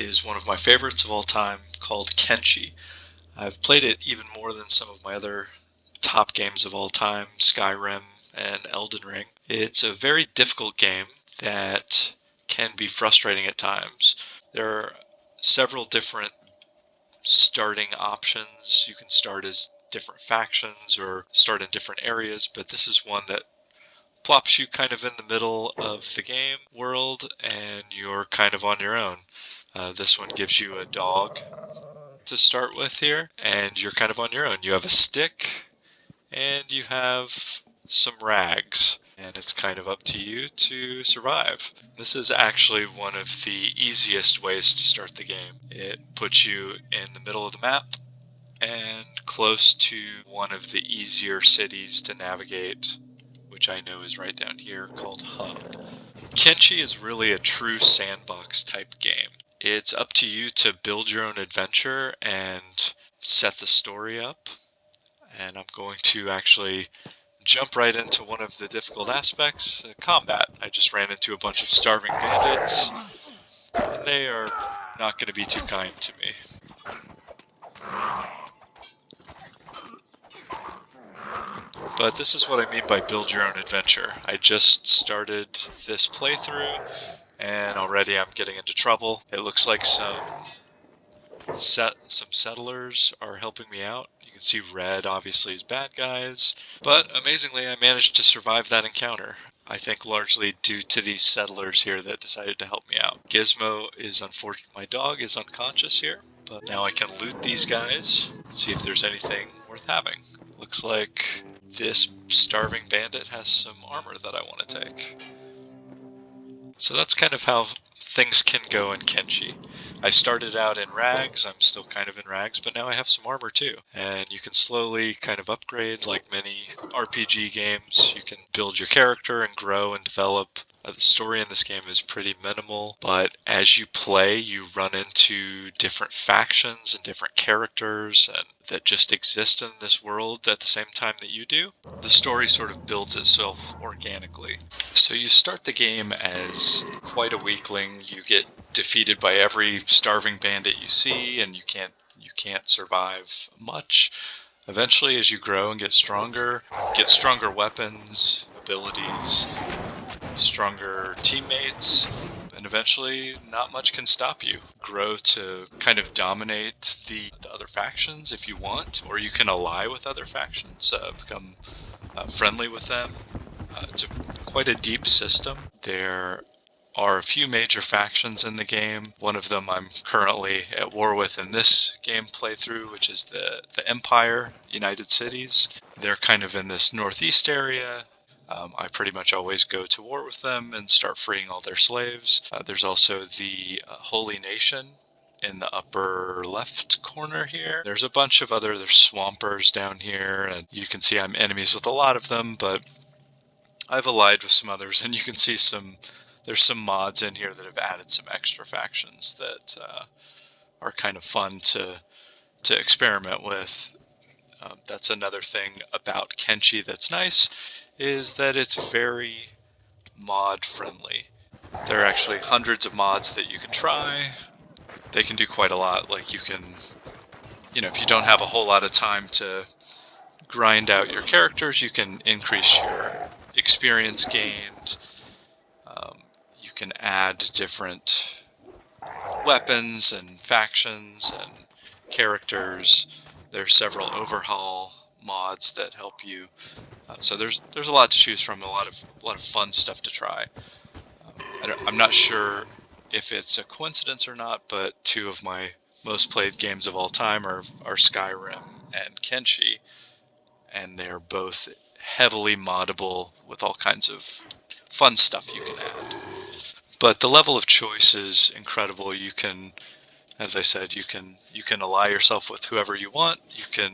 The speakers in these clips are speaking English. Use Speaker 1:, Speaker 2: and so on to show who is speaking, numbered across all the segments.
Speaker 1: is one of my favorites of all time called Kenshi. I've played it even more than some of my other top games of all time, Skyrim and Elden Ring. It's a very difficult game that can be frustrating at times. There are several different starting options. You can start as different factions or start in different areas, but this is one that plops you kind of in the middle of the game world and you're kind of on your own. This one gives you a dog to start with here, and you're kind of on your own. You have a stick and you have some rags, and it's kind of up to you to survive. This is actually one of the easiest ways to start the game. It puts you in the middle of the map and close to one of the easier cities to navigate, which I know is right down here, called Hub. Kenshi is really a true sandbox type game. It's up to you to build your own adventure and set the story up. And I'm going to actually jump right into one of the difficult aspects, combat. I just ran into a bunch of starving bandits, and they are not going to be too kind to me. But this is what I mean by build your own adventure. I just started this playthrough, and already I'm getting into trouble. It looks like some settlers are helping me out. You can see red obviously is bad guys, but amazingly I managed to survive that encounter. I think largely due to these settlers here that decided to help me out. Gizmo is unfortunate. My dog is unconscious here, but now I can loot these guys and see if there's anything worth having. Looks like this starving bandit has some armor that I want to take. So that's kind of how things can go in Kenshi. I started out in rags, I'm still kind of in rags, but now I have some armor too. And you can slowly kind of upgrade like many RPG games. You can build your character and grow and develop. The story in this game is pretty minimal, but as you play, you run into different factions and different characters and that just exist in this world at the same time that you do. The story sort of builds itself organically. So you start the game as quite a weakling. You get defeated by every starving bandit you see, and you can't survive much. Eventually, as you grow and get stronger weapons, abilities, stronger teammates, and eventually not much can stop you. Grow to kind of dominate the other factions if you want, or you can ally with other factions, become friendly with them. It's quite a deep system. There are a few major factions in the game. One of them I'm currently at war with in this game playthrough, which is the Empire, United Cities. They're kind of in this northeast area. I pretty much always go to war with them and start freeing all their slaves. There's also the Holy Nation in the upper left corner here. There's a bunch of there's swampers down here, and you can see I'm enemies with a lot of them, but I've allied with some others, and you can see there's some mods in here that have added some extra factions that are kind of fun to experiment with. That's another thing about Kenshi that's nice, is that it's very mod friendly. There are actually hundreds of mods that you can try. They can do quite a lot. Like you can, if you don't have a whole lot of time to grind out your characters, you can increase your experience gained. You can add different weapons and factions and characters. There's several overhaul mods that help you. So there's a lot to choose from, a lot of fun stuff to try. I'm not sure if it's a coincidence or not, but two of my most played games of all time are Skyrim and Kenshi, and they're both heavily moddable with all kinds of fun stuff you can add. But the level of choice is incredible. You can, as I said, you can ally yourself with whoever you want. You can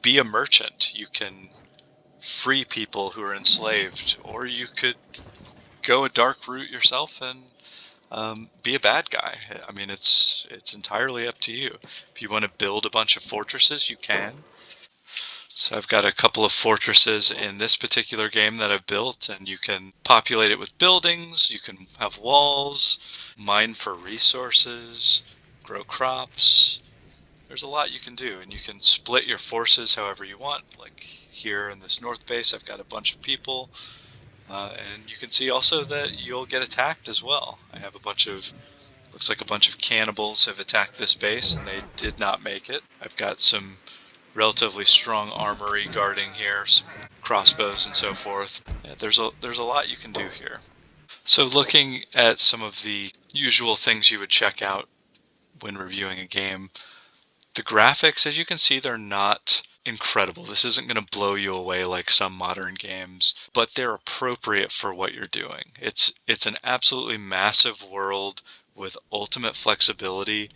Speaker 1: be a merchant. You can free people who are enslaved, or you could go a dark route yourself and be a bad guy. I mean, it's entirely up to you. If you want to build a bunch of fortresses, you can. So I've got a couple of fortresses in this particular game that I've built, and you can populate it with buildings, you can have walls, mine for resources, grow crops. There's a lot you can do, and you can split your forces however you want. Like here in this north base, I've got a bunch of people, and you can see also that you'll get attacked as well. I have looks like a bunch of cannibals have attacked this base, and they did not make it. I've got some relatively strong armory guarding here, some crossbows and so forth. Yeah, there's a lot you can do here. So looking at some of the usual things you would check out when reviewing a game, the graphics, as you can see, they're not incredible. This isn't going to blow you away like some modern games, but they're appropriate for what you're doing. It's an absolutely massive world with ultimate flexibility,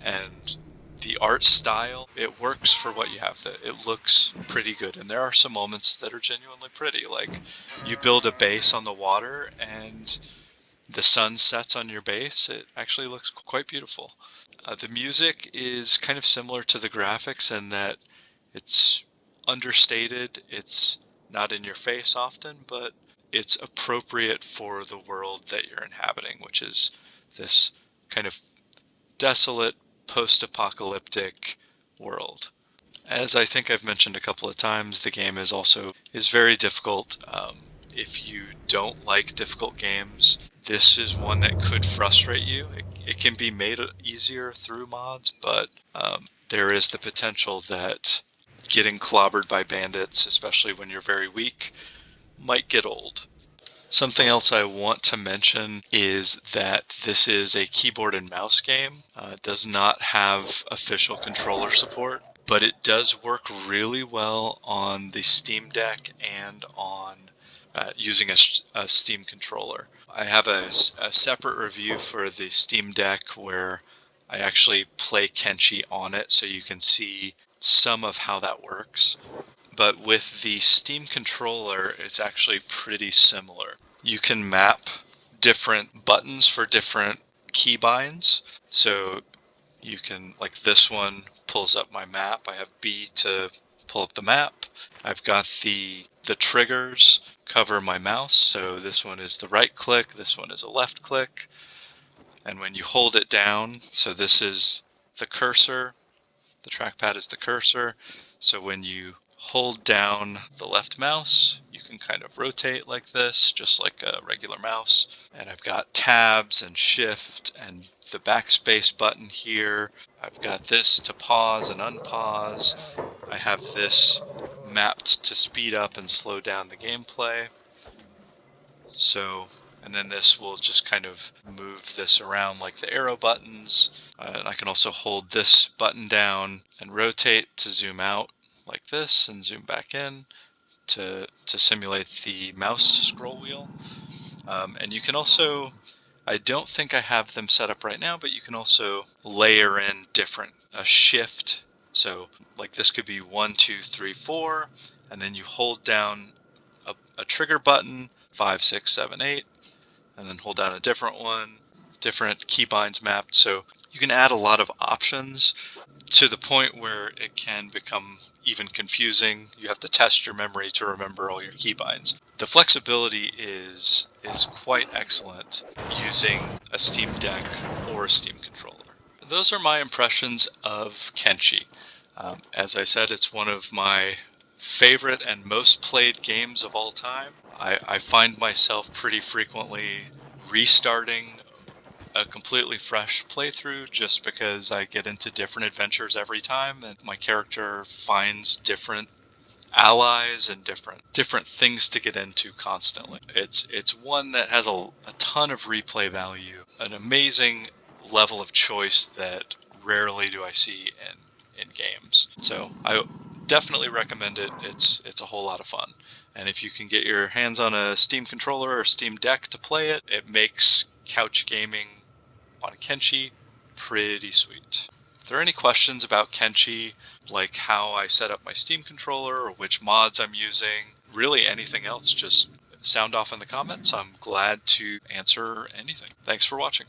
Speaker 1: and the art style, it works for what you have. It looks pretty good, and there are some moments that are genuinely pretty. Like you build a base on the water and the sun sets on your base. It actually looks quite beautiful. The music is kind of similar to the graphics in that it's understated, it's not in your face often, but it's appropriate for the world that you're inhabiting, which is this kind of desolate, post-apocalyptic world. As I think I've mentioned a couple of times, the game is very difficult. If you don't like difficult games, this is one that could frustrate you. It can be made easier through mods, but there is the potential that getting clobbered by bandits, especially when you're very weak, might get old. Something else I want to mention is that this is a keyboard and mouse game. It does not have official controller support, but it does work really well on the Steam Deck and on using a Steam controller. I have a separate review for the Steam Deck where I actually play Kenshi on it, so you can see some of how that works. But with the Steam controller, it's actually pretty similar. You can map different buttons for different keybinds. So you can, like this one pulls up my map. I have B to pull up the map. I've got the triggers cover my mouse. So this one is the right click, this one is a left click. And when you hold it down, so this is the cursor, the trackpad is the cursor. So when you hold down the left mouse, you can kind of rotate like this, just like a regular mouse. And I've got tabs and shift and the backspace button here. I've got this to pause and unpause. I have this mapped to speed up and slow down the gameplay. So, and then this will just kind of move this around like the arrow buttons. And I can also hold this button down and rotate to zoom out like this and zoom back in to simulate the mouse scroll wheel. And you can also, I don't think I have them set up right now, but you can also layer in different shift. So like this could be 1, 2, 3, 4, and then you hold down a trigger button, 5, 6, 7, 8, and then hold down a different one, different keybinds mapped. So you can add a lot of options to the point where it can become even confusing. You have to test your memory to remember all your keybinds. The flexibility is quite excellent using a Steam Deck or a Steam controller. Those are my impressions of Kenshi. As I said, it's one of my favorite and most played games of all time. I find myself pretty frequently restarting a completely fresh playthrough just because I get into different adventures every time and my character finds different allies and different things to get into constantly. It's one that has a ton of replay value, an amazing level of choice that rarely do I see in games. So I definitely recommend it. It's a whole lot of fun. And if you can get your hands on a Steam controller or Steam Deck to play it, it makes couch gaming on Kenshi pretty sweet. If there are any questions about Kenshi, like how I set up my Steam controller or which mods I'm using, really anything else, just sound off in the comments. I'm glad to answer anything. Thanks for watching.